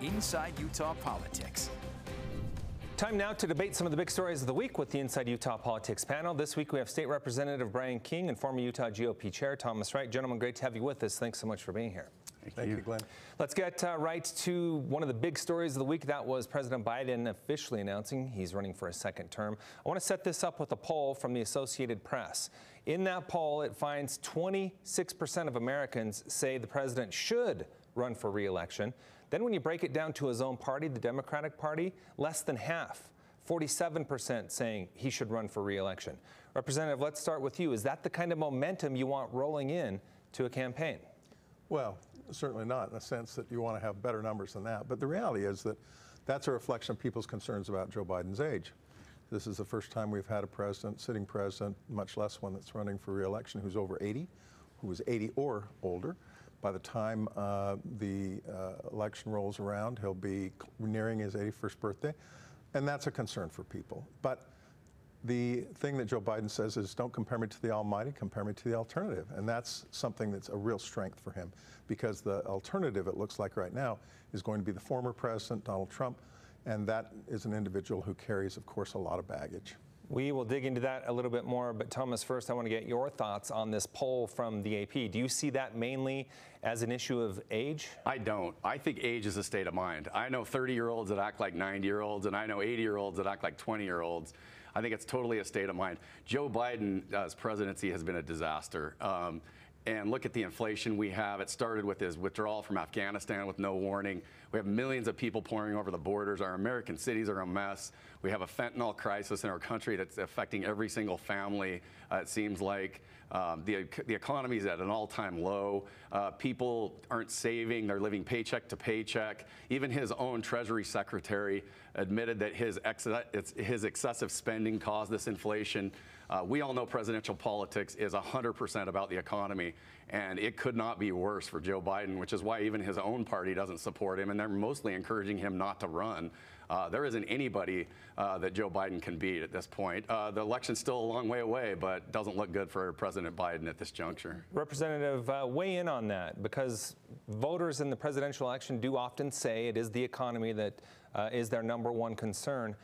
Inside Utah Politics. Time now to debate some of the big stories of the week with the Inside Utah Politics panel. This week we have State Representative Brian King and former Utah GOP Chair Thomas Wright. Gentlemen, great to have you with us. Thanks so much for being here. Thank you, Glenn. Let's get right to one of the big stories of the week. That was President Biden officially announcing he's running for a second term. I want to set this up with a poll from the Associated Press. In that poll, it finds 26% of Americans say the president should run for re-election. Then when you break it down to his own party, the Democratic Party, less than half, 47% saying he should run for re-election. Representative, let's start with you. Is that the kind of momentum you want rolling in to a campaign? Well, certainly not in the sense that you want to have better numbers than that. But the reality is that that's a reflection of people's concerns about Joe Biden's age. This is the first time we've had a president, sitting president, much less one that's running for re-election, who's over 80, who is 80 or older. By the time the election rolls around, he'll be nearing his 81st birthday. And that's a concern for people. But the thing that Joe Biden says is, don't compare me to the almighty, compare me to the alternative. And that's something that's a real strength for him, because the alternative, it looks like right now, is going to be the former president, Donald Trump. And that is an individual who carries, of course, a lot of baggage. We will dig into that a little bit more, but Thomas, first I want to get your thoughts on this poll from the AP. Do you see that mainly as an issue of age? I don't. I think age is a state of mind. I know 30-year-olds that act like 90-year-olds, and I know 80-year-olds that act like 20-year-olds. I think it's totally a state of mind. Joe Biden's presidency has been a disaster. And look at the inflation we have. It started with his withdrawal from Afghanistan with no warning. We have millions of people pouring over the borders. Our American cities are a mess. We have a fentanyl crisis in our country that's affecting every single family, it seems like. The economy is at an all-time low. People aren't saving. They're living paycheck to paycheck. Even his own Treasury Secretary admitted that his excessive spending caused this inflation. We all know presidential politics is 100% about the economy, and it could not be worse for Joe Biden, which is why even his own party doesn't support him, and they're mostly encouraging him not to run. There isn't anybody that Joe Biden can beat at this point. The election's still a long way away, but doesn't look good for President Biden at this juncture. Representative, weigh in on that, because voters in the presidential election do often say it is the economy that is their number one concern.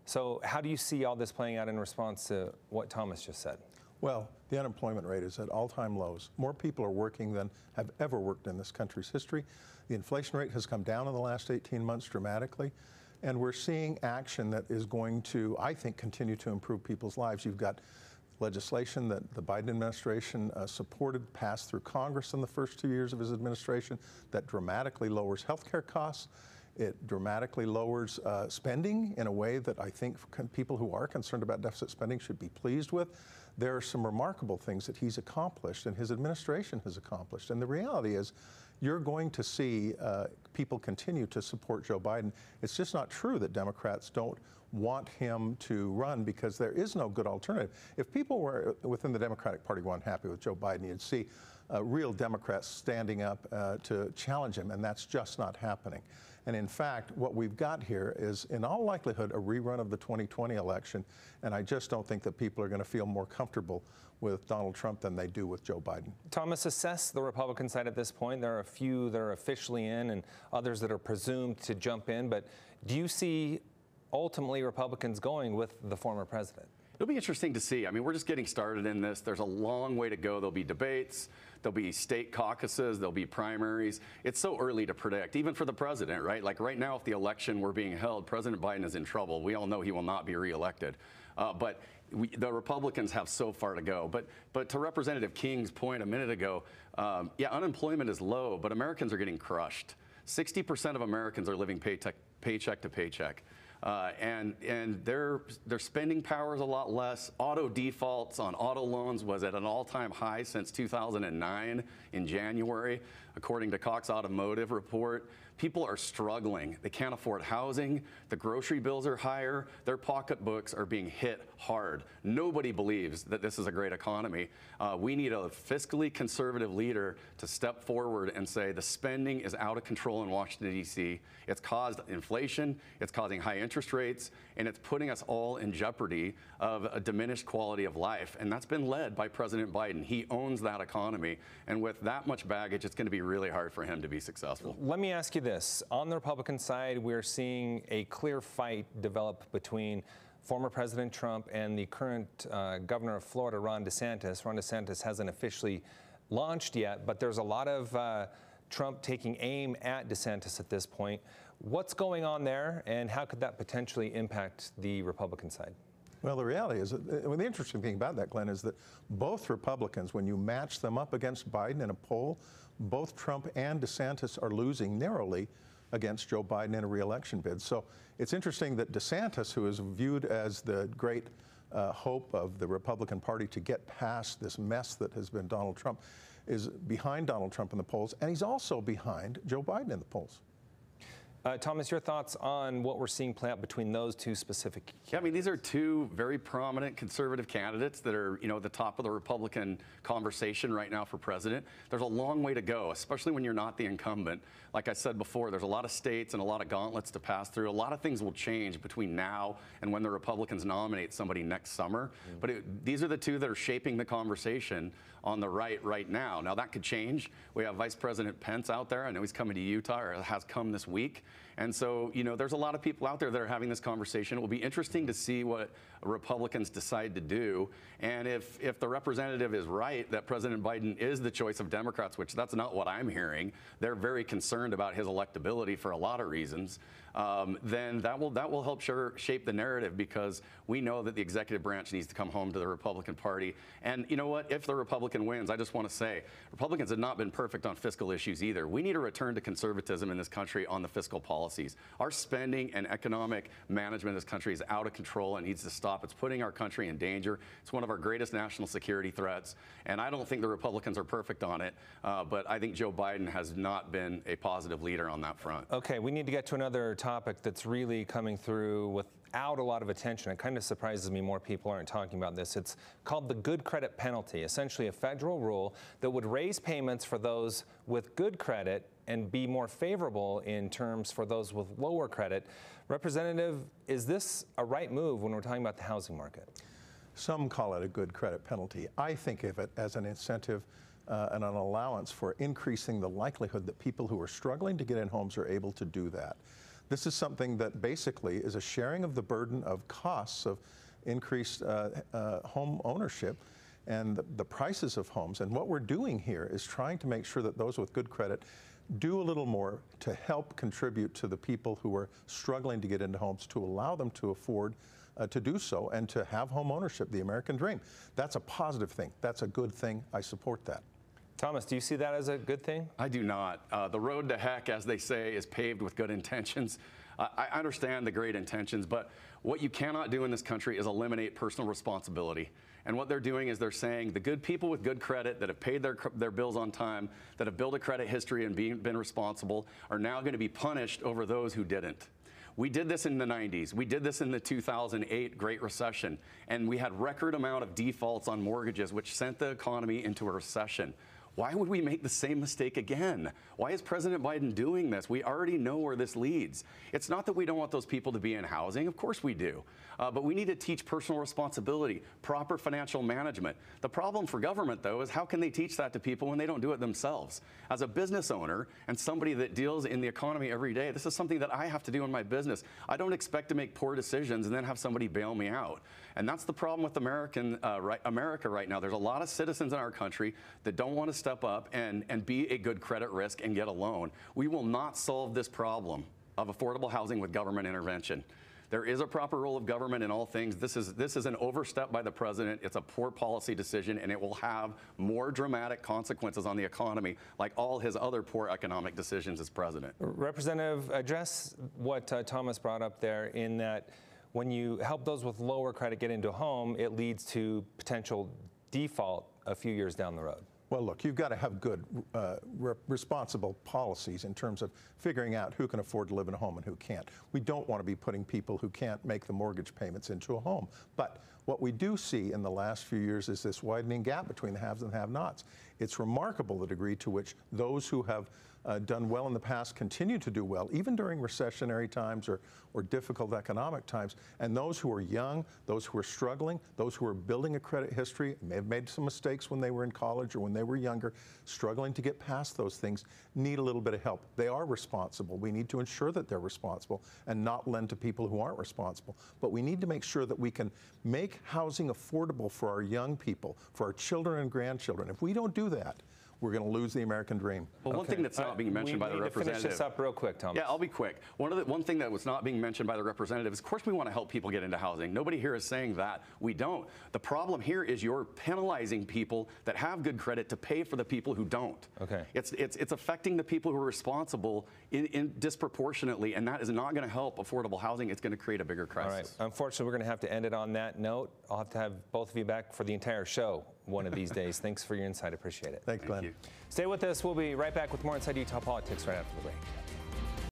So how do you see all this playing out in response to what Thomas just said? Well, the unemployment rate is at all-time lows. More people are working than have ever worked in this country's history. The inflation rate has come down in the last 18 months dramatically. And we're seeing action that is going to, I think, continue to improve people's lives. You've got legislation that the Biden administration supported, passed through Congress in the first 2 years of his administration, that dramatically lowers health care costs. It dramatically lowers spending in a way that I think people who are concerned about deficit spending should be pleased with. There are some remarkable things that he's accomplished and his administration has accomplished. And the reality is, you're going to see people continue to support Joe Biden. It's just not true that Democrats don't want him to run, because there is no good alternative. If people were within the Democratic Party were unhappy with Joe Biden, you'd see real Democrats standing up to challenge him, and that's just not happening. And in fact, what we've got here is, in all likelihood, a rerun of the 2020 election, and I just don't think that people are going to feel more comfortable with Donald Trump than they do with Joe Biden. Thomas, assess the Republican side at this point. There are a few that are officially in and others that are presumed to jump in, but do you see ultimately Republicans going with the former president? It'll be interesting to see. I mean, we're just getting started in this. There's a long way to go. There'll be debates. There'll be state caucuses. There'll be primaries. It's so early to predict, even for the president, right? Like right now, if the election were being held, President Biden is in trouble. We all know he will not be reelected. But the Republicans have so far to go. But to Representative King's point a minute ago, yeah, unemployment is low, but Americans are getting crushed. 60% of Americans are living paycheck to paycheck. And their spending power is a lot less. Auto defaults on auto loans was at an all-time high since 2009 in January, according to Cox Automotive report. People are struggling. They can't afford housing. The grocery bills are higher. Their pocketbooks are being hit hard. Nobody believes that this is a great economy. We need a fiscally conservative leader to step forward and say the spending is out of control in Washington, D.C. It's caused inflation. It's causing high interest rates, and it's putting us all in jeopardy of a diminished quality of life. And that's been led by President Biden. He owns that economy. And with that much baggage, it's going to be really hard for him to be successful. Let me ask you this. On the Republican side, we're seeing a clear fight develop between former President Trump and the current governor of Florida, Ron DeSantis. Ron DeSantis hasn't officially launched yet, but there's a lot of Trump taking aim at DeSantis at this point. What's going on there, and how could that potentially impact the Republican side? Well, the reality is, the interesting thing about that, Glenn, is that both Republicans, when you match them up against Biden in a poll, both Trump and DeSantis are losing narrowly against Joe Biden in a re-election bid. So it's interesting that DeSantis, who is viewed as the great hope of the Republican Party to get past this mess that has been Donald Trump, is behind Donald Trump in the polls, and he's also behind Joe Biden in the polls. Thomas, your thoughts on what we're seeing play out between those two specific candidates? Yeah, I mean, these are two very prominent conservative candidates that are, at the top of the Republican conversation right now for president. There's a long way to go, especially when you're not the incumbent. Like I said before, there's a lot of states and a lot of gauntlets to pass through. A lot of things will change between now and when the Republicans nominate somebody next summer. But these are the two that are shaping the conversation on the right now. Now, that could change. We have Vice President Pence out there. I know he's coming to Utah, or has come this week. And so, there's a lot of people out there that are having this conversation. It will be interesting to see what Republicans decide to do. And if the representative is right that President Biden is the choice of Democrats, which that's not what I'm hearing, they're very concerned about his electability for a lot of reasons, then that will help shape the narrative, because we know that the executive branch needs to come home to the Republican Party. And you know what? If the Republican wins, I just want to say, Republicans have not been perfect on fiscal issues either. We need a return to conservatism in this country on the fiscal policies. Our spending and economic management in this country is out of control and needs to stop. It's putting our country in danger. It's one of our greatest national security threats. And I don't think the Republicans are perfect on it, but I think Joe Biden has not been a positive leader on that front. Okay, we need to get to another topic that's really coming through without a lot of attention. It kind of surprises me more people aren't talking about this. It's called the good credit penalty, essentially a federal rule that would raise payments for those with good credit and be more favorable in terms for those with lower credit. Representative, is this a right move when we're talking about the housing market? Some call it a good credit penalty. I think of it as an incentive and an allowance for increasing the likelihood that people who are struggling to get in homes are able to do that. This is something that basically is a sharing of the burden of costs of increased home ownership and the prices of homes. And what we're doing here is trying to make sure that those with good credit do a little more to help contribute to the people who are struggling to get into homes, to allow them to afford to do so and to have home ownership, the American dream. That's a positive thing. That's a good thing. I support that. Thomas, do you see that as a good thing? I do not. The road to heck, as they say, is paved with good intentions. I understand the great intentions, but what you cannot do in this country is eliminate personal responsibility. And what they're doing is they're saying the good people with good credit that have paid their bills on time, that have built a credit history and been responsible, are now going to be punished over those who didn't. We did this in the 90s. We did this in the 2008 Great Recession, and we had record amount of defaults on mortgages, which sent the economy into a recession. Why would we make the same mistake again? Why is President Biden doing this? We already know where this leads. It's not that we don't want those people to be in housing. Of course we do. But we need to teach personal responsibility, proper financial management. The problem for government, though, is how can they teach that to people when they don't do it themselves? As a business owner and somebody that deals in the economy every day, this is something that I have to do in my business. I don't expect to make poor decisions and then have somebody bail me out. And that's the problem with America right now. There's a lot of citizens in our country that don't want to step up and be a good credit risk and get a loan. We will not solve this problem of affordable housing with government intervention. There is a proper role of government in all things. This is an overstep by the president. It's a poor policy decision, and it will have more dramatic consequences on the economy, like all his other poor economic decisions as president. Representative, address what Thomas brought up there, in that when you help those with lower credit get into a home, it leads to potential default a few years down the road. Well, look, you've got to have good, responsible policies in terms of figuring out who can afford to live in a home and who can't. We don't want to be putting people who can't make the mortgage payments into a home. But what we do see in the last few years is this widening gap between the haves and the have-nots. It's remarkable the degree to which those who have done well in the past continue to do well, even during recessionary times or difficult economic times. And those who are young, those who are struggling, those who are building a credit history, may have made some mistakes when they were in college or when they were younger, struggling to get past those things, need a little bit of help. They are responsible. We need to ensure that they're responsible and not lend to people who aren't responsible. But we need to make sure that we can make housing affordable for our young people, for our children and grandchildren. If we don't do that, we're going to lose the American dream. Well, one thing that's not being mentioned by the representative. Finish this up real quick, Thomas. Yeah, I'll be quick. One thing that was not being mentioned by the representative is, of course, we want to help people get into housing. Nobody here is saying that we don't. The problem here is you're penalizing people that have good credit to pay for the people who don't. Okay. It's affecting the people who are responsible in disproportionately, and that is not going to help affordable housing. It's going to create a bigger crisis. All right. Unfortunately, we're going to have to end it on that note. I'll have to have both of you back for the entire show one of these days. Thanks for your insight. Appreciate it. Thanks, Glenn. Thank you. Stay with us. We'll be right back with more Inside Utah Politics right after the break.